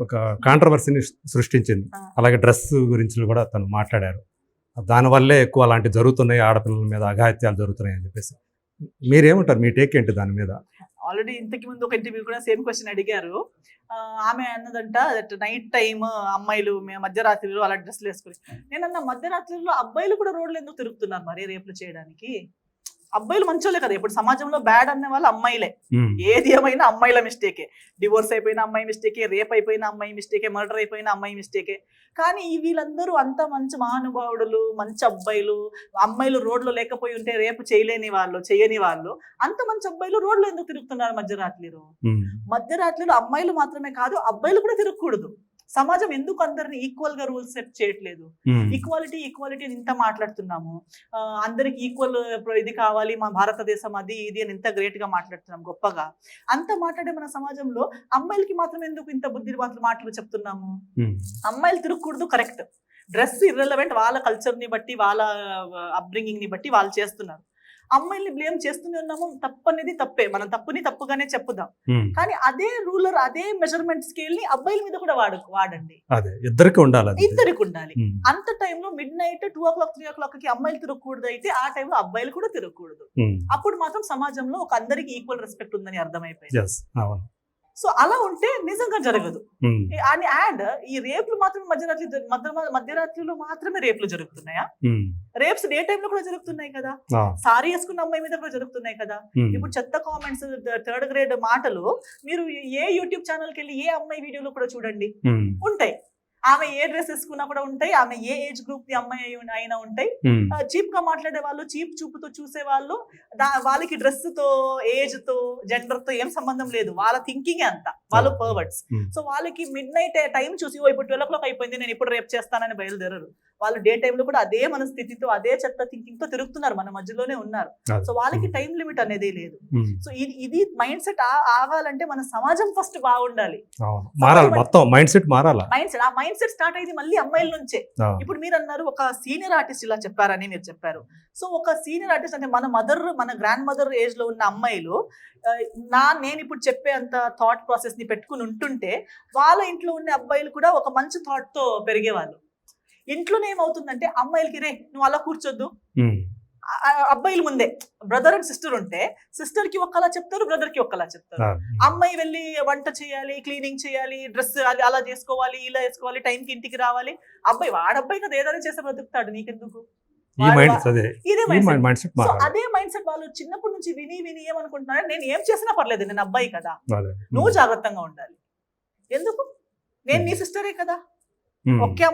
ఒక కాంట్రవర్సీని సృష్టించింది. అలాగే డ్రెస్ గురించి కూడా తను మాట్లాడారు. దానివల్లే ఎక్కువ అలాంటివి జరుగుతున్నాయి, ఆడపిల్లల మీద అఘాయిత్యాలు జరుగుతున్నాయి అని చెప్పేసి. మీరేమంటారు, మీ టేక్ ఏంటి దాని మీద? ఆల్రెడీ ఇంతకు ముందు ఒక ఇంటర్వ్యూ కూడా సేమ్ క్వశ్చన్ అడిగారు. ఆమె అన్నదంట దట్ నైట్ టైమ్ అమ్మాయిలు మధ్యరాత్రిలో అలా డ్రెస్లు వేసుకుని. నేనన్నా మధ్యరాత్రిలో అబ్బాయిలు కూడా రోడ్లు ఎందుకు తిరుగుతున్నారు మరి రేపులు చేయడానికి? అబ్బాయిలు మంచోళ్ళే కదా, ఇప్పుడు సమాజంలో బ్యాడ్ అనే వాళ్ళు అమ్మాయిలే. ఏది ఏమైనా అమ్మాయిల మిస్టేకే. డివోర్స్ అయిపోయిన అమ్మాయి మిస్టేకే, రేప్ అయిపోయిన అమ్మాయి మిస్టేకే, మర్డర్ అయిపోయిన అమ్మాయి మిస్టేకే. కానీ వీళ్ళందరూ అంత మంచి మహానుభావుడులు, మంచి అబ్బాయిలు. అమ్మాయిలు రోడ్లో లేకపోయి ఉంటే రేపు చేయని వాళ్ళు, అంత మంచి అబ్బాయిలు రోడ్లో ఎందుకు తిరుగుతున్నారు మధ్యరాత్రిలో? మధ్యరాత్రిలో అమ్మాయిలు మాత్రమే కాదు, అబ్బాయిలు కూడా తిరగకూడదు. సమాజం ఎందుకు అందరిని ఈక్వల్ గా రూల్స్ సెట్ చేయట్లేదు? ఈక్వాలిటీ ఇంత మాట్లాడుతున్నాము, అందరికి ఈక్వల్ ఇది కావాలి, మా భారతదేశం అది ఇది అని ఇంత గ్రేట్ గా మాట్లాడుతున్నాం గొప్పగా. అంత మాట్లాడే మన సమాజంలో అమ్మాయిలకి మాత్రం ఎందుకు ఇంత బుద్ధి మాటలు చెప్తున్నాము? అమ్మాయిలు తిరగకూడదు, కరెక్ట్. డ్రెస్ ఇర్రెలవెంట్, వాళ్ళ కల్చర్ ని బట్టి వాళ్ళ అప్బ్రింగింగ్ ని బట్టి వాళ్ళు చేస్తున్నారు. అమ్మాయిల్ని బ్లేమ్ చేస్తూనే ఉన్నాము, తప్పనేది తప్పే, మనం తప్పుని తప్పుగానే చెప్పుదాం. కానీ అదే రూలర్, అదే మెజర్మెంట్ స్కేల్ ని అబ్బాయిల మీద కూడా వాడండి. ఇద్దరికి ఉండాలి. అంత టైంలో మిడ్ నైట్ 2 o'clock 3 o'clock కి అమ్మాయిలు తిరగకూడదు, అయితే ఆ టైంలో అబ్బాయిలు కూడా తిరగకూడదు. అప్పుడు మాత్రం సమాజంలో ఒక అందరికి ఈక్వల్ రెస్పెక్ట్ ఉందని అర్థమైపోయింది. సో అలా ఉంటే నిజంగా జరగదు. అండ్ ఈ రేపులు మాత్రం మధ్యరాత్రిలో మాత్రమే రేపులు జరుగుతున్నాయా? రేప్స్ డే టైమ్ లో కూడా జరుగుతున్నాయి కదా, సారీ వేసుకున్న అమ్మాయి మీద కూడా జరుగుతున్నాయి కదా. ఇప్పుడు చెత్త కామెంట్స్, 3rd grade మాటలు మీరు ఏ యూట్యూబ్ ఛానల్కి వెళ్ళి ఏ అమ్మాయి వీడియోలో కూడా చూడండి, ఉంటాయి. ఆమె ఏ డ్రెస్ వేసుకున్నా కూడా ఉంటాయి, ఆమె ఏ ఏజ్ గ్రూప్ ది అమ్మాయి అయినా ఉంటాయి. చీప్ గా మాట్లాడే వాళ్ళు, చీప్ చూపుతో చూసే వాళ్ళు, వాళ్ళకి డ్రెస్ తో, ఏజ్ తో, జెండర్ తో ఏం సంబంధం లేదు, వాళ్ళ థింకింగ్ అంత, వాళ్ళు పర్వర్ట్స్. సో వాళ్ళకి మిడ్ నైట్ టైం చూసి ఇప్పుడు 12 o'clock అయిపోయింది, నేను ఇప్పుడు రేపు చేస్తానని బయలుదేరరు. వాళ్ళు డే టైంలో కూడా అదే మనస్థితితో, అదే చెత్త థింకింగ్ తో తిరుగుతున్నారు, మన మధ్యలోనే ఉన్నారు. సో వాళ్ళకి టైం లిమిట్ అనేది లేదు. సో ఇది మైండ్ సెట్ ఆగాలంటే మన సమాజం ఫస్ట్ బాగుండాలి, మైండ్ సెట్ స్టార్ట్ అయింది మళ్ళీ అమ్మాయిల నుంచే. ఇప్పుడు మీరు అన్నారు ఒక సీనియర్ ఆర్టిస్ట్ ఇలా చెప్పారని మీరు చెప్పారు. సో ఒక సీనియర్ ఆర్టిస్ట్ అంటే మన గ్రాండ్ మదర్ ఏజ్ లో ఉన్న అమ్మాయిలు నేను ఇప్పుడు చెప్పే అంత థాట్ ప్రాసెస్ ని పెట్టుకుని ఉంటుంటే వాళ్ళ ఇంట్లో ఉన్న అబ్బాయిలు కూడా ఒక మంచి థాట్ తో పెరిగేవాళ్ళు. ఇంట్లోనే ఏమవుతుందంటే అమ్మాయిలకి, రే నువ్వు అలా కూర్చోద్దు, అబ్బాయిల ముందే బ్రదర్ అండ్ సిస్టర్ ఉంటే సిస్టర్ కి ఒక్కలా చెప్తారు, బ్రదర్ కి ఒక్కలా చెప్తారు. అమ్మాయి వెళ్ళి వంట చేయాలి, క్లీనింగ్ చేయాలి, డ్రెస్ అలా చేసుకోవాలి, ఇలా వేసుకోవాలి, టైంకి ఇంటికి రావాలి. వాడబ్బాయి కదా ఏదైనా చేస్తే బ్రతుకుతాడు, నీకెందుకు? అదే మైండ్ సెట్ వాళ్ళు చిన్నప్పటి నుంచి విని ఏమనుకుంటున్నారు, నేను ఏం చేసినా పర్లేదు, నేను అబ్బాయి కదా, నువ్వు జాగ్రత్తగా ఉండాలి. ఎందుకు? నేను నీ సిస్టరే కదా, ఒకే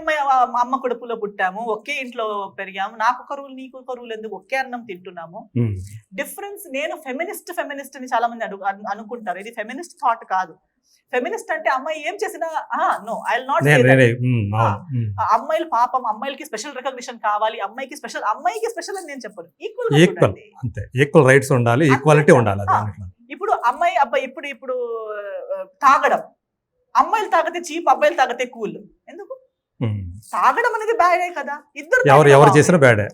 అమ్మ కడుపులో పుట్టాము, ఒకే ఇంట్లో పెరిగాము, నాకు ఒక రూల్ నీకు ఒక రూల్ ఎందుకు, ఒకే అన్నం తింటున్నాము. డిఫరెన్స్. నేను ఫెమినిస్ట్ అని చాలా మంది అనుకుంటారు, ఇది ఫెమినిస్ట్ థాట్ కాదు. ఫెమినిస్ట్ అంటే అమ్మాయి ఏం చేసినా no I will not say that. అమ్మాయిలు పాపం, అమ్మాయిలకి స్పెషల్ రికగ్నిషన్ కావాలి, అమ్మాయికి స్పెషల్ అని నేను చెప్పను. ఈక్వల్ రైట్స్ ఉండాలి, ఈక్వాలిటీ ఉండాలి. ఇప్పుడు అమ్మాయి అబ్బాయి ఇప్పుడు తాగడం, అమ్మాయిలు తాగితే చీప్, అబ్బాయిలు తాగితే కూల్. ఎందుకు? తాగడం అనేది బ్యాడే కదా, ఎవరు చేసిన బ్యాడే.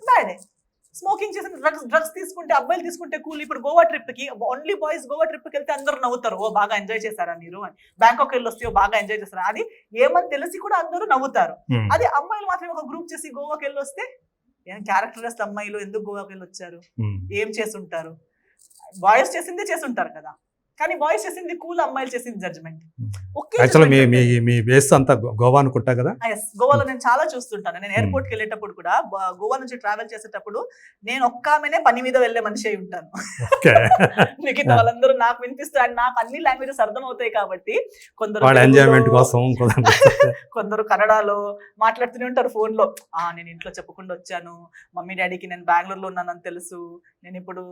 స్మోకింగ్ చేసిన డ్రగ్స్ తీసుకుంటే, అబ్బాయిలు తీసుకుంటే కూల్. ఇప్పుడు గోవా ట్రిప్ కి ఓన్లీ బాయ్స్ గోవా ట్రిప్ కి వెళ్తే అందరూ నవ్వుతారు, ఓ బాగా ఎంజాయ్ చేశారా మీరు అని. బ్యాంకాక్ వెళ్ళి వస్తే బాగా ఎంజాయ్ చేస్తారా, అది ఏమని తెలిసి కూడా అందరూ నవ్వుతారు. అది అమ్మాయిలు మాత్రమే ఒక గ్రూప్ చేసి గోవాకి వెళ్ళి వస్తే, ఏం క్యారెక్టర్లెస్ అమ్మాయిలు ఎందుకు గోవాకి వెళ్ళి వచ్చారు, ఏం చేస్తుంటారు? బాయ్స్ చేసిందే చేసుంటారు కదా, కానీ బాయ్స్ చేసింది కూల్, అమ్మాయిలు చేసింది జడ్జ్మెంట్. మీ బేస్ అంతా గోవా అనుకుంటా కదా? గోవాలో నేను చాలా చూస్తుంటాను. నేను ఎయిర్పోర్ట్ కి వెళ్ళేటప్పుడు కూడా, గోవా నుంచి ట్రావెల్ చేసేటప్పుడు నేను ఒక్క ఆమెనే పని మీద వెళ్లే మనిషి అయి ఉంటాను. మిగతా వాళ్ళందరూ నాకు వినిపిస్తారు, అండ్ నాకు అన్ని లాంగ్వేజెస్ అర్థం అవుతాయి కాబట్టి. కొందరు కన్నడలో మాట్లాడుతూనే ఉంటారు ఫోన్ లో. నేను ఇంట్లో చెప్పకుండా వచ్చాను, మమ్మీ డాడీకి నేను బెంగళూరులో ఉన్నానని తెలుసు, నేను ఇప్పుడు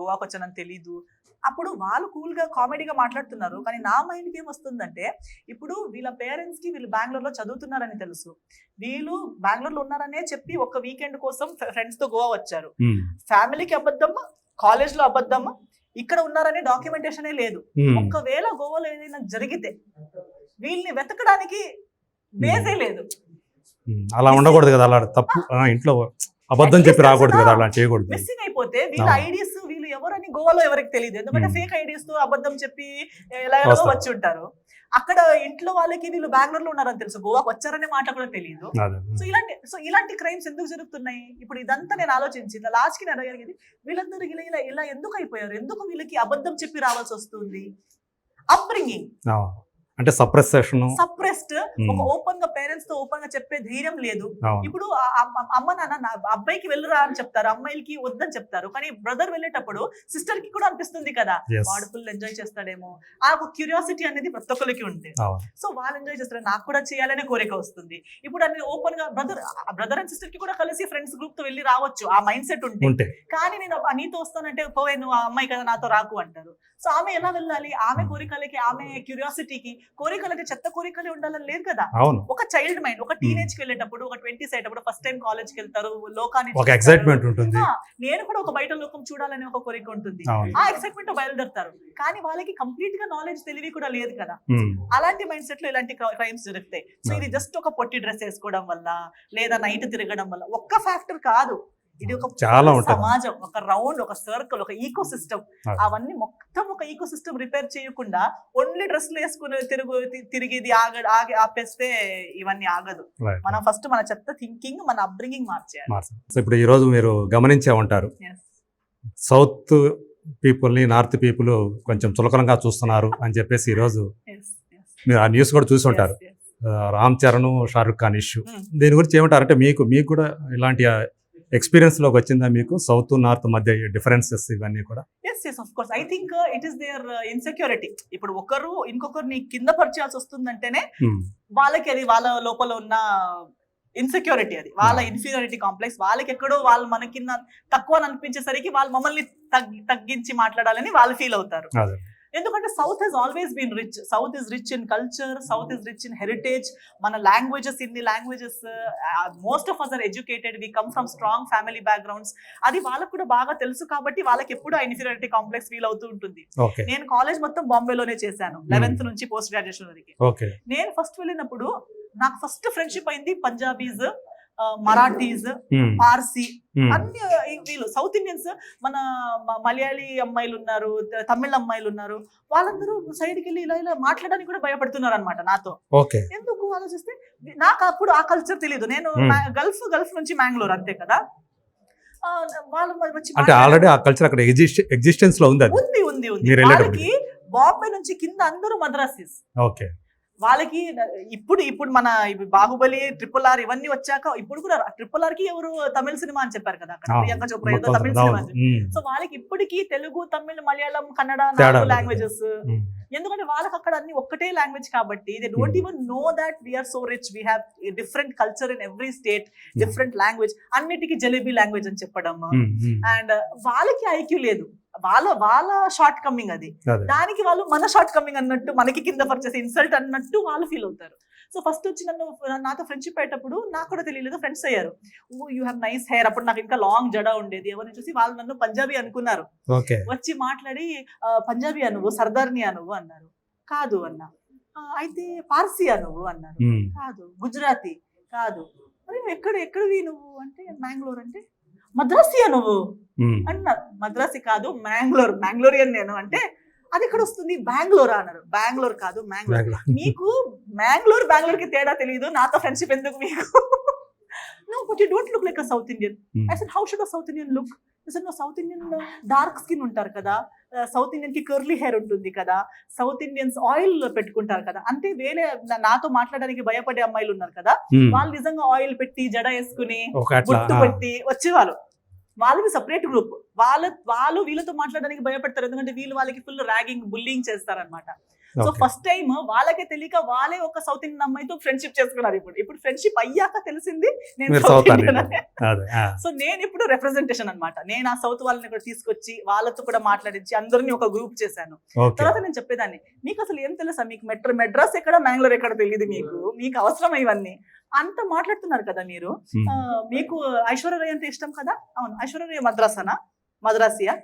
గోవాకి వచ్చానని తెలీదు. అప్పుడు వాళ్ళు కూల్ గా కామెడీగా మాట్లాడుతున్నారు, కానీ నా మైండ్కి ఏమొస్తుందంటే, ఇప్పుడు వీళ్ళ పేరెంట్స్ కి వీళ్ళు బెంగళూరులో చదువుతున్నారని తెలుసు, వీళ్ళు బెంగళూరులో ఉన్నారనే చెప్పి ఒక వీకెండ్ కోసం ఫ్రెండ్స్ తో గోవా వచ్చారు. ఫ్యామిలీకి అబద్ధం, కాలేజ్ లో అబద్ధం, ఇక్కడ ఉన్నారనే డాక్యుమెంటేషన్ లేదు. ఒకవేళ గోవాలో ఏదైనా జరిగితే వీళ్ళని వెతకడానికి బేసే లేదు. అలా ఉండకూడదు కదా, అలా తప్పు. ఇంట్లో అబద్ధం చెప్పి రాకూడదు కదా, అలా చేయకూడదు. మిస్సింగ్ అయిపోతే వీళ్ళ ఐడీస్, వీళ్ళు ఎవరని గోవాలో ఎవరికి తెలియదు, ఎందుకంటే ఫేక్ ఐడీస్ తో అబద్ధం చెప్పి ఎలా వచ్చి ఉంటారు. అక్కడ ఇంట్లో వాళ్ళకి వీళ్ళు బెంగళూరులో ఉన్నారని తెలుసు, గోవాకి వచ్చారనే మాట కూడా తెలియదు. సో ఇలాంటి క్రైమ్స్ ఎందుకు జరుగుతున్నాయి? ఇప్పుడు ఇదంతా నేను ఆలోచించి లాస్ట్ కి నేను అడిగేది, వీళ్ళందరూ ఇలా ఎందుకు అయిపోయారు, ఎందుకు వీళ్ళకి అబద్ధం చెప్పి రావాల్సి వస్తుంది? అప్బ్రింగింగ్ అంటే సప్రెస్డ్. ఒక ఓపెన్ గా పేరెంట్స్ తో ఓపెన్ గా చెప్పే ధైర్యం లేదు. ఇప్పుడు అమ్మ నాన్న అబ్బాయికి వెళ్ళరా అని చెప్తారు, అమ్మాయిలకి వద్దని చెప్తారు. కానీ బ్రదర్ వెళ్ళేటప్పుడు సిస్టర్ కి కూడా అనిపిస్తుంది కదా, వాడు ఫుల్ ఎంజాయ్ చేస్తాడేమో, ఆ క్యూరియాసిటీ అనేది ప్రతి ఒక్కరికి ఉంటుంది. సో వాళ్ళు ఎంజాయ్ చేస్తారు, నాకు కూడా చేయాలనే కోరిక వస్తుంది. ఇప్పుడు అన్ని ఓపెన్ గా బ్రదర్ అండ్ సిస్టర్ కి కూడా కలిసి ఫ్రెండ్స్ గ్రూప్ తో వెళ్ళి రావచ్చు, ఆ మైండ్ సెట్ ఉంటే. కానీ నేను నీతో వస్తానంటే పోవే, నువ్వు ఆ అమ్మాయి కదా నాతో రాకు అంటారు. సో ఆమె ఎలా వెళ్ళాలి? ఆమె కోరికలకి, ఆమె క్యూరియాసిటీకి కోరికలు అంటే చెత్త కోరికలే ఉండాలని లేదు కదా. అవును, ఒక చైల్డ్ మైండ్, ఒక టీనేజ్ కి వెళ్ళేటప్పుడు, ఒక 20s అయ్యేటప్పుడు, ఫస్ట్ టైం కాలేజ్ కి వెళ్తారు, లోకాన్ని ఒక చూస్తారు. ఎక్సైట్మెంట్ ఉంటుంది. నేను కూడా ఒక బయట లోకం చూడాలనే ఒక కోరిక ఉంటుంది. అవును. ఆ ఎక్సైట్మెంట్ తో బయలుదేరుతారు. కానీ వాళ్ళకి కంప్లీట్ గా నాలెడ్జ్ తెలివి కూడా లేదు కదా. ఉమ్, అలాంటి మైండ్ సెట్ లో ఇలాంటి క్రైమ్స్ జరుగుతాయి. సో ఇది జస్ట్ ఒక పొట్టి డ్రెస్ వేసుకోవడం వల్ల లేదా నైట్ తిరగడం వల్ల ఒక్క ఫ్యాక్టర్ కాదు. ఇది ఒక చాలా ఉంటుంది. సమాజం, ఒక రౌండ్, ఒక సర్కిల్, ఒక ఈకో సిస్టమ్. అవును. అవన్నీ మొత్తం ఒక ఈకో సిస్టమ్ రిపేర్ చేయకుండా ఓన్లీ డ్రెస్లు వేసుకుని తిరిగేది ఆపేస్తే ఇవన్నీ ఆగదు. Right. మనం ఫస్ట్ మన చెత్త థింకింగ్, మన అప్బ్రింగింగ్ మార్చేయాలి. సో ఇప్పుడు ఈ రోజు మీరు గమనించే ఉంటారు, Yes. సౌత్ పీపుల్ని నార్త్ పీపుల్ కొంచెం చులకనగా చూస్తున్నారు అని చెప్పేసి ఈరోజు Yes, yes. మీరు ఆ న్యూస్ కూడా చూసి ఉంటారు. Yes, yes. Ram Charan, Shahrukh Khan issue, Mm. దీని గురించి ఏమంటారంటే మీకు కూడా ఇలాంటి ఎక్స్పీరియన్స్ లోకి వచ్చిందా మీకు, సౌత్ నార్త్ మధ్య డిఫరెన్సెస్ ఇవన్నీ కూడా? Yes, yes, of course. I think it is their insecurity. ఇప్పుడు ఒకరు ఇంకొకరిని కింద పరిచేయాల్సి వస్తుందంటేనే ఉమ్, వాళ్ళకి అది వాళ్ళ లోపల ఉన్న ఇన్సెక్యూరిటీ, అది వాళ్ళ ఇన్ఫీరియారిటీ కాంప్లెక్స్. వాళ్ళకి ఎక్కడో వాళ్ళు మన కింద తక్కువ అని అనిపించేసరికి వాళ్ళు మమ్మల్ని తగ్గించి మాట్లాడాలని వాళ్ళు ఫీల్ అవుతారు. అదే. ఎందుకంటే south has always been rich. South is rich in culture, south is rich in heritage. మన లాంగ్వేజెస్, ఇన్ని languages, most of us are educated, we come from strong family backgrounds. అది వాళ్ళకు కూడా బాగా తెలుసు కాబట్టి వాళ్ళకి ఎప్పుడు ఆ ఇన్ఫీరియారిటీ కాంప్లెక్స్ ఫీల్ అవుతూ ఉంటుంది. ఓకే, నేను కాలేజ్ మొత్తం బాంబేలోనే చేశాను, 11th నుంచి పోస్ట్ గ్రాడ్యుయేషన్ వరకు. ఓకే. నేను ఫస్ట్ వెళ్ళినప్పుడు నాకు ఫస్ట్ ఫ్రెండ్షిప్ అయింది పంజాబీస్, మరాఠీస్, ఉమ్, పార్సీ, ఉమ్, అన్ని వీళ్ళు సౌత్ ఇండియన్స్. మన మలయాళీ అమ్మాయిలు ఉన్నారు, తమిళ అమ్మాయిలు ఉన్నారు. వాళ్ళందరూ సైడ్కి వెళ్ళి ఇలా ఇలా మాట్లాడడానికి కూడా భయపడుతున్నారు అనమాట నాతో. ఓకే. ఎందుకు ఆలోచిస్తే నాకు అప్పుడు ఆ కల్చర్ తెలియదు. నేను గల్ఫ్ నుంచి మ్యాంగ్లూర్, అంతే కదా. వాళ్ళు వచ్చి అంటే ఆల్రెడీ ఆ కల్చర్ అక్కడ ఎగ్జిస్టెన్స్ లో ఉంది అది. ఉంది ఉంది ఉంది మీరు వెళ్ళేటప్పుడు. వాళ్ళకి బాంబే నుంచి కింద అందరూ మద్రాసీస్. ఓకే. వాళ్ళకి ఇప్పుడు మన బాహుబలి, RRR ఇవన్నీ వచ్చాక ఇప్పుడు కూడా RRR కి ఎవరు తమిళ సినిమా అని చెప్పారు కదా అక్కడ, ప్రియాంక చోప్రా ఏదో తమిళ సినిమా. సో వాళ్ళకి ఇప్పటికీ తెలుగు, తమిళ్, మలయాళం, కన్నడ, నాలుగు లాంగ్వేజెస్. ఎందుకంటే వాళ్ళకి అక్కడ అన్ని ఒక్కటే లాంగ్వేజ్ కాబట్టి they don't even know that we are so rich, we have different culture in every state, different language. అన్నిటికీ జలేబీ లాంగ్వేజ్ అని చెప్పడం. అండ్ వాళ్ళకి ఐక్యూ లేదు, వాళ్ళ షార్ట్ కమింగ్ అది. దానికి వాళ్ళు మన షార్ట్ కమింగ్ అన్నట్టు, మనకి కింద పరిచేసి ఇన్సల్ట్ అన్నట్టు వాళ్ళు ఫీల్ అవుతారు. సో ఫస్ట్ వచ్చి నాతో ఫ్రెండ్షిప్ అయ్యేటప్పుడు నాకు కూడా తెలియలేదు, ఫ్రెండ్స్ అయ్యారు. ఓ యూ హ్యావ్ నైస్ హెయిర్. అప్పుడు నాకు ఇంకా లాంగ్ జడ ఉండేది. ఎవరిని చూసి వాళ్ళు నన్ను పంజాబీ అనుకున్నారు. వచ్చి మాట్లాడి పంజాబీ అనువు, సర్దార్ని అనువు అన్నారు. కాదు అన్నా. అయితే పార్సీ అనువు అన్నారు. కాదు. గుజరాతీ కాదు. మరి ఎక్కడివి నువ్వు అంటే మ్యాంగ్లూర్. అంటే మద్రాసియా నువ్వు అన్నారు. మద్రాసి కాదు, మ్యాంగ్లోరియన్ నేను. అంటే అది ఎక్కడ వస్తుంది, బెంగళూరు అన్నారు. బెంగళూరు కాదు, మ్యాంగ్లూర్. మీకు బెంగళూరు కి తేడా తెలియదు, నాతో ఫ్రెండ్షిప్ ఎందుకు మీకు? No, but you don't look like a South Indian. I said, how should a South Indian look? I said, no, South Indian dark skin ఉంటారు కదా, సౌత్ ఇండియన్ కి కర్లీ హెయిర్ ఉంటుంది కదా, సౌత్ ఇండియన్స్ ఆయిల్ పెట్టుకుంటారు కదా. అంటే వేరే నాతో మాట్లాడడానికి భయపడే అమ్మాయిలు ఉన్నారు కదా, వాళ్ళు నిజంగా ఆయిల్ పెట్టి జడ వేసుకుని బొట్టు పెట్టి వచ్చేవాళ్ళు. వాళ్ళకి సపరేట్ గ్రూప్. వాళ్ళు వీళ్ళతో మాట్లాడడానికి భయపడతారు, ఎందుకంటే వీళ్ళు వాళ్ళకి ఫుల్ ర్యాగింగ్, బుల్లింగ్ చేస్తారనమాట. సో ఫస్ట్ టైం వాళ్ళకే తెలియక వాళ్ళే ఒక సౌత్ ఇండియన్ అమ్మాయితో ఫ్రెండ్షిప్ చేసుకున్నారు. ఇప్పుడు ఫ్రెండ్షిప్ అయ్యాక తెలిసింది నేను సౌత్ ఇండియన్. సో నేను ఇప్పుడు రిప్రజెంటేషన్ అనమాట. నేను ఆ సౌత్ వాళ్ళని కూడా తీసుకొచ్చి వాళ్ళతో కూడా మాట్లాడించి అందరినీ ఒక గ్రూప్ చేశాను. తర్వాత నేను చెప్పేదాన్ని, మీకు అసలు ఏం తెలుసా, మీకు మెడ్రాస్ ఎక్కడ, మ్యాంగ్లూర్ ఎక్కడ తెలియదు, మీకు అవసరం ఇవన్నీ అంత మాట్లాడుతున్నారు కదా మీరు. మీకు ఐశ్వర్య రాయ్ అంటే ఇష్టం కదా, అవును. ఐశ్వర్య రాయ్ మద్రాసియా.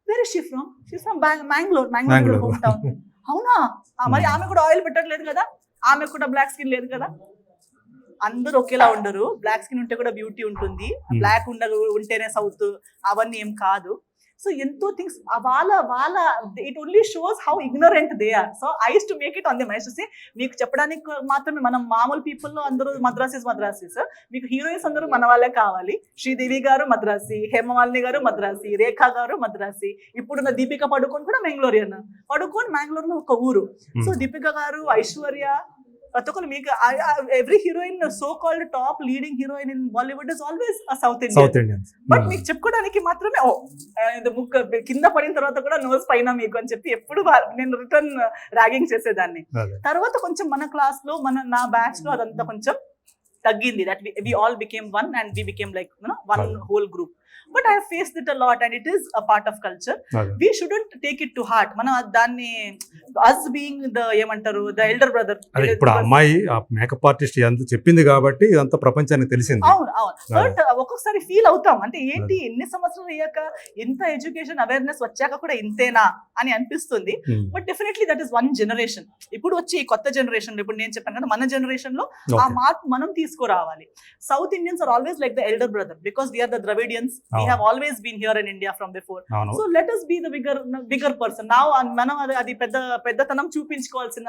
వేరే she from Mangalore home town. అవునా, మరి ఆమె కూడా ఆయిల్ పెట్టట్లేదు కదా, ఆమె కూడా బ్లాక్ స్కిన్ లేదు కదా. అందరూ ఒకేలా ఉండరు. బ్లాక్ స్కిన్ ఉంటే కూడా బ్యూటీ ఉంటుంది, బ్లాక్ ఉంటేనే సౌత్, అవన్నీ ఏం కాదు. సో ఎంతో థింగ్స్ వాళ్ళ it only shows how ignorant they are. So I use to make it on the mics to say, మీకు చెప్పడానికి మాత్రమే. మనం మామూలు పీపుల్ లో అందరూ మద్రాసీస్. మీకు హీరోయిన్స్ అందరూ మన వాళ్ళే కావాలి. శ్రీదేవి గారు మద్రాసి, హేమమాలిని గారు మద్రాసి, రేఖా గారు మద్రాసి. ఇప్పుడున్న దీపిక పడుకోన్ కూడా మ్యాంగ్లోరియన్. పడుకోన్ మ్యాంగ్లూర్ లో ఒక ఊరు. సో దీపిక గారు, ఐశ్వర్య, ప్రతి ఒక్కరు. మీకు every heroine, so called top leading heroine in Bollywood is always south Indian. But మీకు చెప్పుకోవడానికి మాత్రమే ముక్క కింద పడిన తర్వాత కూడా నోస్ పైన మీకు అని చెప్పి ఎప్పుడు నేను రిటర్న్ ర్యాగింగ్ చేసేదాన్ని. తర్వాత కొంచెం మన క్లాస్ లో నా బ్యాచ్ లో అదంతా కొంచెం తగ్గింది. That we all became one and we became like one whole group. But I faced it a lot and it is a part of culture. We shouldn't take it to heart. మనం దాన్ని as being the ఏమంటారు the elder brother. అదే ఇప్పుడు ఆ అమ్మాయి ఆ makeup artist ఎంత చెప్పింది కాబట్టి ఇదంతా ప్రపంచానికి తెలిసింది. అవును అవును. బట్ ఒక్కొక్కసారి ఫీల్ అవుతాం, అంటే ఏంటి ఎన్ని సంవత్సరాలు అయ్యాక ఇంత ఎడ్యుకేషన్ అవేర్నెస్ వచ్చాక కూడా ఇంతేనా అని అనిపిస్తుంది. But definitely that is one generation. ఇప్పుడు వచ్చి ఈ కొత్త జనరేషన్, ఇప్పుడు నేను చెప్పాను కదా, మన జనరేషన్ లో ఆ మార్పు మనం తీసుకురావాలి. South Indians are always like the elder brother because we are the Dravidians. We have always been here in India from before. So let us be the bigger person now. మనం అది పెద్దతనం చూపించుకోవాల్సిన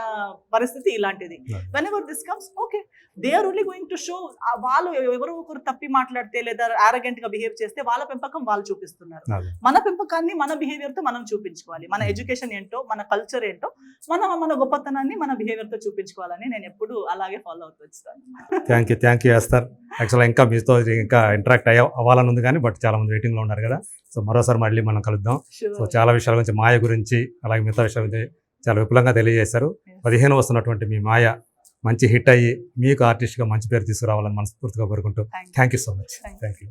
పరిస్థితి ఇలాంటిది. whenever this comes, okay, they are only going to show వాళ్ళు ఎవరో ఒకరు తప్పి మాట్లాడితే లేదా arrogant గా బిహేవ్ చేస్తే వాళ్ళ పెంపకం వాళ్ళు చూపిస్తున్నారు. మన పెంపకాన్ని మన బిహేవియర్ తో మనం చూపించుకోవాలి. మన ఎడ్యుకేషన్ ఏంటో, మన కల్చర్ ఏంటో, మన గొప్పతనాన్ని మన బిహేవియర్ తో చూపించుకోవాలని నేను ఎప్పుడు అలాగే ఫాలో అవుతూ వచ్చాను. Thank you Esther. యాక్చువల్గా ఇంకా మీతో ఇంకా ఇంటరాక్ట్ అవ్వాలని ఉంది కానీ బట్ చాలా మంది వెయిటింగ్ లో ఉన్నారు కదా. సో మరోసారి మళ్ళీ మనం కలుద్దాం. సో చాలా విషయాల గురించి, మాయ గురించి, అలాగే మిగతా విషయాల గురించి చాలా విపులంగా తెలియజేశారు. 15 వస్తున్నటువంటి మీ మాయ మంచి హిట్ అయ్యి మీకు ఆర్టిస్ట్గా మంచి పేరు తీసుకురావాలని మనస్ఫూర్తిగా కోరుకుంటూ thank you so much. Thank you.